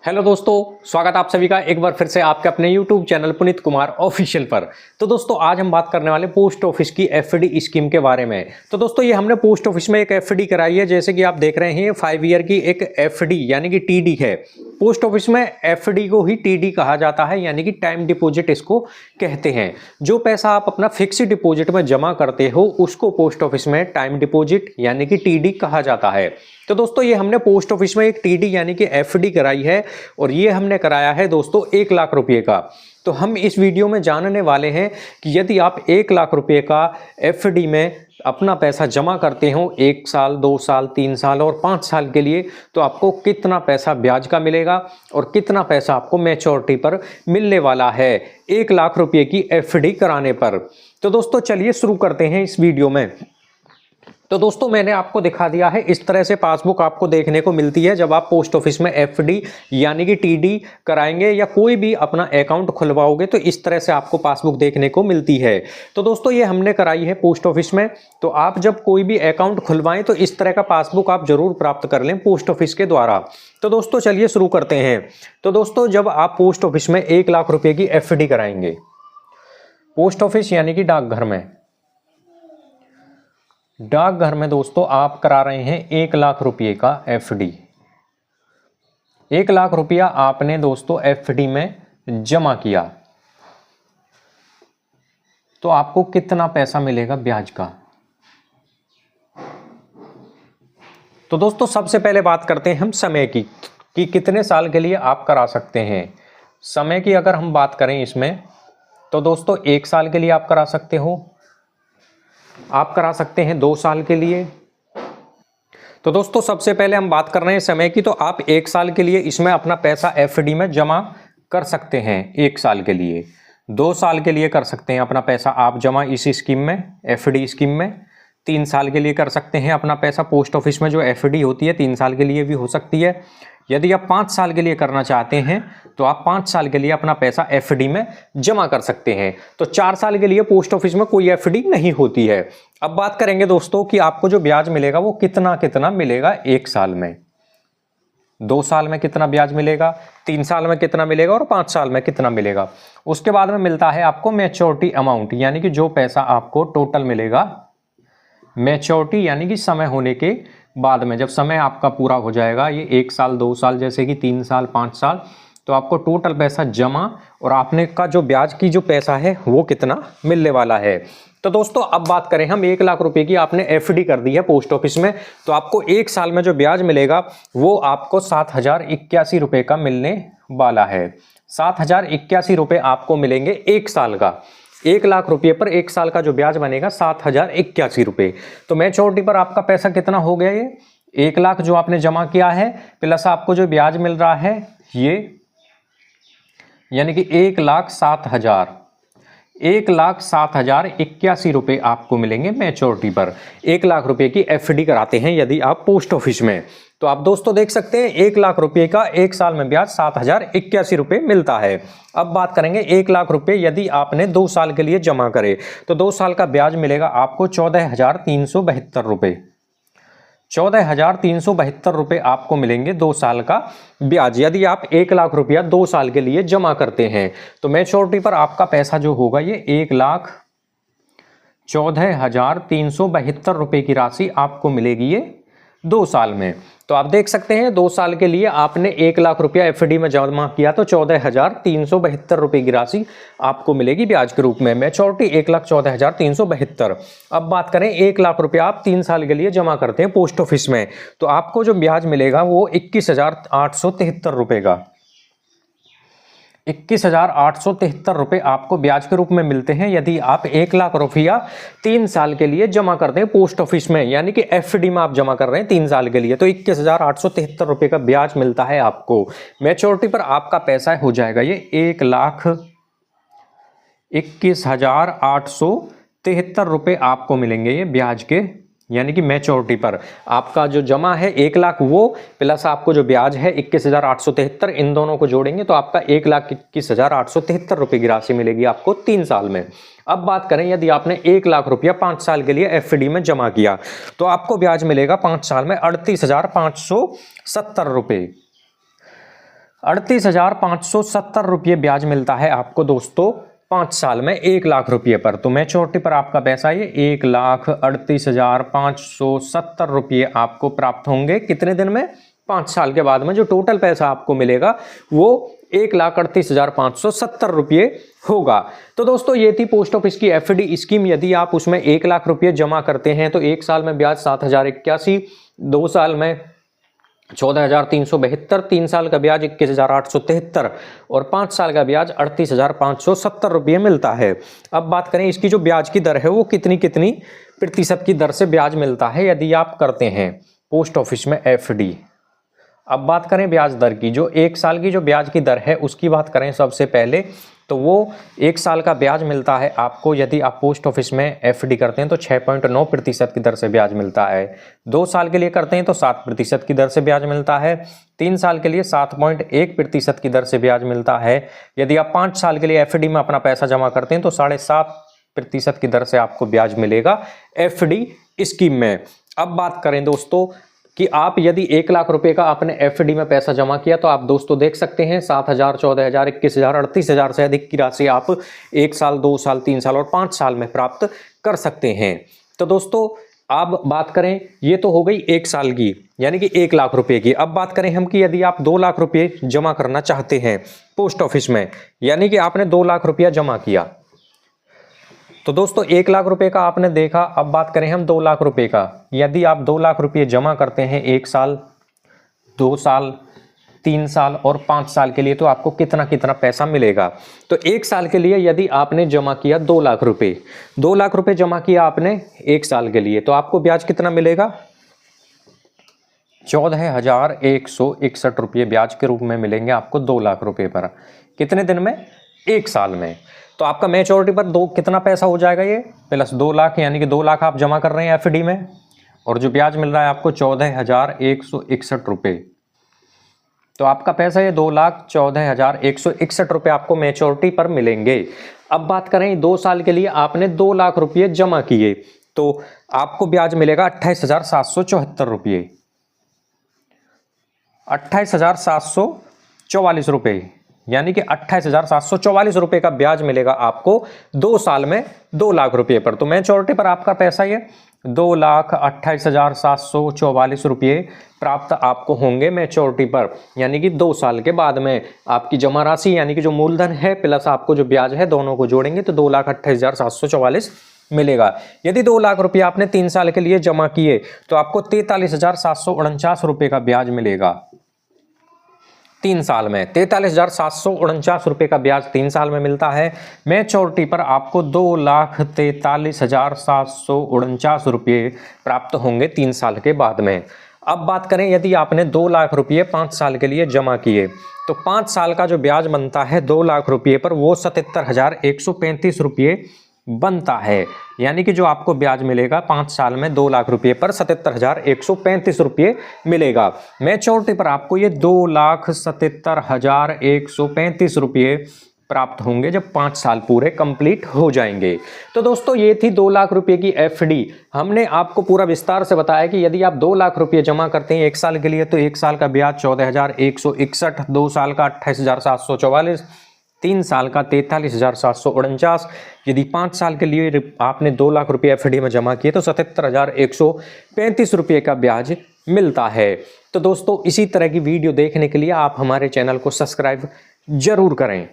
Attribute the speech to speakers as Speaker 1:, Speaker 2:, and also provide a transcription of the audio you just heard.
Speaker 1: Hello दोस्तों, स्वागत आप सभी का एक बार फिर से आपके अपने YouTube channel Puneet Kumar official पर। तो दोस्तों आज हम बात करने वाले पोस्ट ऑफिस की एफडी स्कीम के बारे में। तो दोस्तों ये हमने पोस्ट ऑफिस में एक एफडी कराई है, जैसे कि आप देख रहे हैं 5 ईयर की एक एफडी यानी कि टीडी है। पोस्ट ऑफिस में एफडी को ही टीडी कहा जाता है, यानी कि टाइम डिपॉजिट इसको कहते हैं। जो पैसा आप अपना फिक्स डिपॉजिट में जमा करते हो उसको पोस्ट ऑफिस में टाइम डिपॉजिट यानी कि टीडी कहा जाता है। तो दोस्तों ये हमने पोस्ट ऑफिस में एक टीडी यानी कि एफडी कराई है और ये हमने कराया है दोस्तों 1 लाख रुपए का। तो हम इस वीडियो में जानने वाले हैं कि यदि आप 1 लाख रुपए का एफडी में अपना पैसा जमा करते हो 1 साल, 2 साल, 3 साल और 5 साल के लिए, तो आपको कितना पैसा ब्याज का मिलेगा और कितना पैसा आपको मैच्योरिटी पर मिलने वाला है 1 लाख रुपए की एफडी कराने पर। तो दोस्तों चलिए शुरू करते हैं इस वीडियो में। तो दोस्तों मैंने आपको दिखा दिया है, इस तरह से पासबुक आपको देखने को मिलती है जब आप पोस्ट ऑफिस में एफडी यानी कि टीडी कराएंगे या कोई भी अपना अकाउंट खुलवाओगे, तो इस तरह से आपको पासबुक देखने को मिलती है। तो दोस्तों ये हमने कराई है पोस्ट ऑफिस में। तो आप जब कोई भी अकाउंट खुलवाएं तो इस तरह का पासबुक आप जरूर प्राप्त कर लें पोस्ट ऑफिस के द्वारा। तो दोस्तों चलिए शुरू करते हैं। तो दोस्तों जब आप पोस्ट ऑफिस में 1 लाख रुपए की एफडी कराएंगे, पोस्ट ऑफिस यानी कि डाकघर में दोस्तों आप करा रहे हैं 1 लाख रुपए का एफडी। 1 लाख रुपया आपने दोस्तों एफडी में जमा किया तो आपको कितना पैसा मिलेगा ब्याज का। तो दोस्तों सबसे पहले बात करते हैं हम समय की कि कितने साल के लिए आप करा सकते हैं। समय की अगर हम बात करें इसमें तो दोस्तों 1 साल के लिए आप करा सकते हो, आप करा सकते हैं 2 साल के लिए। तो दोस्तों सबसे पहले हम बात कर रहे हैं समय की। तो आप 1 साल के लिए इसमें अपना पैसा एफडी में जमा कर सकते हैं 1 साल के लिए। 2 साल के लिए कर सकते हैं अपना पैसा आप जमा इस स्कीम में, एफडी स्कीम में। 3 साल के लिए कर सकते हैं अपना पैसा पोस्ट ऑफिस में, जो एफडी होती है 3 साल के लिए भी हो सकती है। यदि आप 5 साल के लिए करना चाहते हैं तो आप 5 साल के लिए अपना पैसा एफडी में जमा कर सकते हैं। तो 4 साल के लिए पोस्ट ऑफिस में कोई एफडी नहीं होती है। अब बात करेंगे दोस्तों कि आपको जो ब्याज मिलेगा वो कितना कितना मिलेगा 1 साल में, 2 साल में कितना ब्याज मिलेगा, 3 साल में कितना मिलेगा और 5 साल में कितना मिलेगा। उसके बाद में मिलता है आपको मैच्योरिटी अमाउंट, यानी कि जो पैसा आपको टोटल मिलेगा मैच्योरिटी यानी कि समय होने के बाद में, जब समय आपका पूरा हो जाएगा, ये 1 साल 2 साल जैसे कि 3 साल 5 साल, तो आपको टोटल पैसा जमा और आपने का जो ब्याज की जो पैसा है वो कितना मिलने वाला है। तो दोस्तों अब बात करें हम 1 लाख रुपए की आपने एफडी कर दी है पोस्ट ऑफिस में, तो आपको 1 साल में जो ब्याज मिलेगा वो आपको 7,081 रुपए का मिलने वाला है। 7,081 रुपए आपको मिलेंगे 1 साल का। 1 लाख रुपए पर 1 साल का जो ब्याज बनेगा 7,081 रुपए। तो मैच्योरिटी पर आपका पैसा कितना हो गया, ये 1 लाख जो आपने जमा किया है प्लस आपको जो ब्याज मिल रहा है ये, यानी कि 1,07,81 रुपए आपको मिलेंगे मैच्योरिटी पर। 1 लाख रुपए की एफडी कराते हैं यदि आप पोस्ट ऑफिस में। तो आप दोस्तों देख सकते हैं 1 लाख रुपए का 1 साल में ब्याज 7,081 रुपए मिलता है। अब बात करेंगे 1 लाख रुपए यदि आपने 2 साल के लिए जमा करे तो 2 साल का ब्याज मिलेगा आपको 14,372 रुपए। 14,372 रुपए आपको मिलेंगे 2 साल का ब्याज, यदि आप 1 लाख रुपया 2 साल के लिए जमा करते हैं। तो मैच्योरिटी पर आपका पैसा जो होगा ये 1,14,372 रुपए की राशि आपको मिलेगी ये 2 साल में। तो आप देख सकते हैं 2 साल के लिए आपने 1 लाख रुपया एफडी में जमा किया तो 14,372 रुपए की राशि आपको मिलेगी ब्याज के रूप में। मैच्योरिटी 1,14,372। अब बात करें 1 लाख रुपया आप 3 साल के लिए जमा करते हैं पोस्ट ऑफिस में, तो आपको जो ब्याज मिलेगा वो 21,873 रुपए का। 21,873 रुपए आपको ब्याज के रूप में मिलते हैं यदि आप 1 लाख रुपया 3 साल के लिए जमा करते हैं पोस्ट ऑफिस में, यानी कि एफडी में आप जमा कर रहे हैं 3 साल के लिए, तो 21,873 रुपए का ब्याज मिलता है आपको। मैच्योरिटी पर आपका पैसा हो जाएगा ये 1,21,873 रुपए आपको मिलेंगे ये ब्याज के, यानी कि मैच्योरिटी पर। आपका जो जमा है 1 लाख वो प्लस आपको जो ब्याज है 21,873, इन दोनों को जोड़ेंगे तो आपका 1,21,873 रुपए की राशि मिलेगी आपको 3 साल में। अब बात करें यदि आपने 1 लाख रुपया 5 साल के लिए एफडी में जमा किया तो आपको ब्याज मिलेगा 5 साल में 38,570 रुपए। 38,570 रुपये ब्याज मिलता है आपको दोस्तों 5 साल में 1 लाख रुपये पर। तो मैच्योरिटी पर आपका पैसा ये 1,38,570 रुपये आपको प्राप्त होंगे कितने दिन में? 5 साल के बाद में। जो टोटल पैसा आपको मिलेगा वो 1,38,570 रुपये होगा। तो दोस्तों ये थी पोस्ट ऑफिस की एफडी स्कीम। यदि आप उसमें 1 लाख रुपये जमा करते हैं तो 1 साल में ब्याज 7,081, 2 साल में 14,372, 3 साल का ब्याज 21,873 और 5 साल का ब्याज 38,570 रुपये मिलता है। अब बात करें इसकी जो ब्याज की दर है वो कितनी प्रतिशत की दर से ब्याज मिलता है यदि आप करते हैं पोस्ट ऑफिस में एफडी। अब बात करें ब्याज दर की। जो 1 साल की जो ब्याज की दर है उसकी बात करें सबसे पहले, तो वो 1 साल का ब्याज मिलता है आपको यदि आप पोस्ट ऑफिस में एफडी करते हैं तो 6.9% की दर से ब्याज मिलता है। 2 साल के लिए करते हैं तो 7% की दर से ब्याज मिलता है। 3 साल के लिए 7.1% की दर से ब्याज मिलता है। यदि आप 5 साल के लिए एफडी में अपना पैसा जमा करते हैं तो 7.5% की दर से आपको ब्याज मिलेगा एफडी स्कीम में। अब बात करें दोस्तों कि आप यदि 1 लाख रुपए का आपने एफडी में पैसा जमा किया तो आप दोस्तों देख सकते हैं 7,000, 14,000, 21,000, 38,000 से अधिक की राशि आप 1 साल, 2 साल, 3 साल और 5 साल में प्राप्त कर सकते हैं। तो दोस्तों अब बात करें, ये तो हो गई 1 साल की यानी कि 1 लाख रुपए की। अब बात करें हम कि यदि आप 2 लाख रुपये जमा करना चाहते हैं पोस्ट ऑफिस में, यानी कि आपने 2 लाख रुपया जमा किया, तो दोस्तों 1 लाख रुपए का आपने देखा। अब बात करें हम 2 लाख रुपए का। यदि आप 2 लाख रुपये जमा करते हैं 1 साल, 2 साल, 3 साल और 5 साल के लिए, तो आपको कितना पैसा मिलेगा। तो 1 साल के लिए यदि आपने जमा किया 2 लाख रुपये, 2 लाख रुपये जमा किया आपने 1 साल के लिए, तो आपको ब्याज कितना मिलेगा? 14,161 रुपये ब्याज के रूप में मिलेंगे आपको 2 लाख रुपये पर। कितने दिन में? 1 साल में। तो आपका मैच्योरिटी पर कितना पैसा हो जाएगा? ये प्लस 2 लाख, यानी कि 2 लाख आप जमा कर रहे हैं एफडी में और जो ब्याज मिल रहा है आपको 14,161 रुपये। तो आपका पैसा ये 2,14,161 रुपये आपको मैच्योरिटी पर मिलेंगे। अब बात करें 2 साल के लिए आपने 2 लाख रुपये जमा किए तो आपको ब्याज मिलेगा 28,774 रुपये, 28,744 रुपये, यानी कि 28,744 रुपये का ब्याज मिलेगा आपको 2 साल में 2 लाख रुपये पर। तो मैच्योरिटी पर आपका पैसा ये 2,28,744 रुपये प्राप्त आपको होंगे मैच्योरिटी पर, यानी कि 2 साल के बाद में आपकी जमा राशि यानी कि जो मूलधन है प्लस आपको जो ब्याज है दोनों को जोड़ेंगे तो 2,28,744 मिलेगा। यदि 2 लाख रुपये आपने 3 साल के लिए जमा किए तो आपको 43,749 रुपये का ब्याज मिलेगा 3 साल में। 43,749 रुपये का ब्याज 3 साल में मिलता है। मैच्योरिटी पर आपको 2,43,749 रुपये प्राप्त होंगे 3 साल के बाद में। अब बात करें यदि आपने 2 लाख रुपये 5 साल के लिए जमा किए तो 5 साल का जो ब्याज बनता है 2 लाख रुपये पर वो 77,135 रुपये बनता है, यानी कि जो आपको ब्याज मिलेगा 5 साल में 2 लाख रुपये पर 77,135 रुपये मिलेगा। मैच्योरिटी पर आपको ये 2,77,135 रुपये प्राप्त होंगे जब 5 साल पूरे कंप्लीट हो जाएंगे। तो दोस्तों ये थी 2 लाख रुपये की एफडी। हमने आपको पूरा विस्तार से बताया कि यदि आप 2 लाख रुपये जमा करते हैं 1 साल के लिए तो 1 साल का ब्याज 14,161, 2 साल का 28,744, 3 साल का 43,749, यदि 5 साल के लिए आपने 2 लाख रुपये एफडी में जमा किए तो 77,135 रुपये का ब्याज मिलता है। तो दोस्तों इसी तरह की वीडियो देखने के लिए आप हमारे चैनल को सब्सक्राइब जरूर करें।